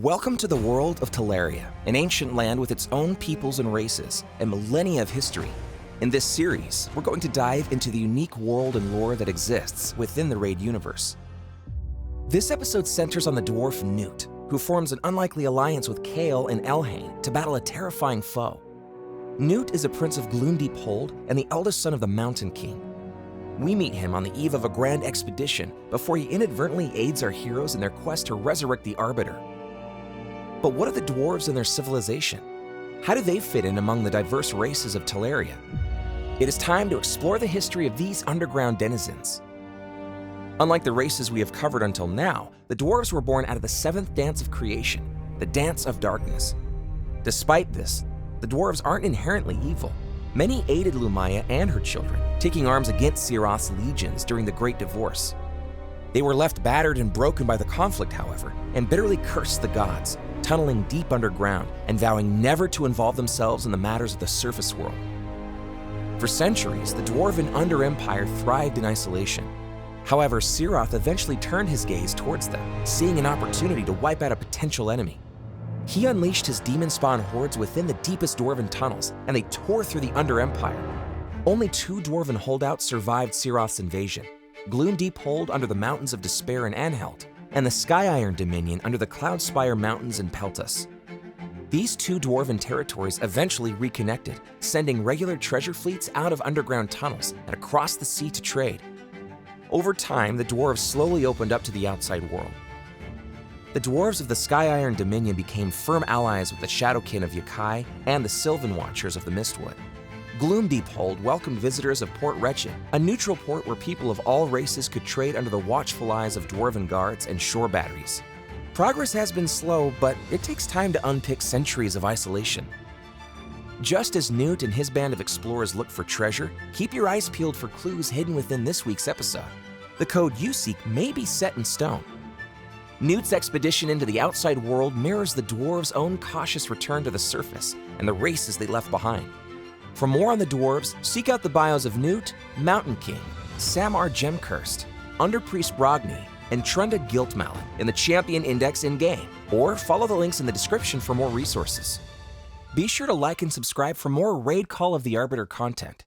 Welcome to the world of Teleria, an ancient land with its own peoples and races, and millennia of history. In this series, we're going to dive into the unique world and lore that exists within the Raid universe. This episode centers on the dwarf Gnut, who forms an unlikely alliance with Kale and Elhain to battle a terrifying foe. Gnut is a prince of Gloomdeep Hold and the eldest son of the Mountain King. We meet him on the eve of a grand expedition before he inadvertently aids our heroes in their quest to resurrect the Arbiter. But what are the dwarves and their civilization? How do they fit in among the diverse races of Teleria? It is time to explore the history of these underground denizens. Unlike the races we have covered until now, the dwarves were born out of the seventh dance of creation, the Dance of Darkness. Despite this, the dwarves aren't inherently evil. Many aided Lumaya and her children, taking arms against Siroth's legions during the Great Divorce. They were left battered and broken by the conflict, however, and bitterly cursed the gods, tunneling deep underground and vowing never to involve themselves in the matters of the surface world. For centuries, the Dwarven Under Empire thrived in isolation. However, Siroth eventually turned his gaze towards them, seeing an opportunity to wipe out a potential enemy. He unleashed his demon spawn hordes within the deepest Dwarven tunnels, and they tore through the Under Empire. Only two Dwarven holdouts survived Siroth's invasion: Gloomdeep Hold under the Mountains of Despair in Anhelt, and the Sky Iron Dominion under the Cloudspire Mountains in Peltus. These two Dwarven territories eventually reconnected, sending regular treasure fleets out of underground tunnels and across the sea to trade. Over time, the dwarves slowly opened up to the outside world. The dwarves of the Sky Iron Dominion became firm allies with the Shadowkin of Haughey and the Sylvan Watchers of the Mistwood. Gloomdeep Hold welcomed visitors of Port Wretched, a neutral port where people of all races could trade under the watchful eyes of dwarven guards and shore batteries. Progress has been slow, but it takes time to unpick centuries of isolation. Just as Gnut and his band of explorers look for treasure, keep your eyes peeled for clues hidden within this week's episode. The code you seek may be set in stone. Gnut's expedition into the outside world mirrors the dwarves' own cautious return to the surface and the races they left behind. For more on the dwarves, seek out the bios of Gnut, Mountain King, Samar Gemcursed, Underpriest Brogni, and Trunda Giltmalin in the Champion Index in-game, or follow the links in the description for more resources. Be sure to like and subscribe for more Raid Call of the Arbiter content.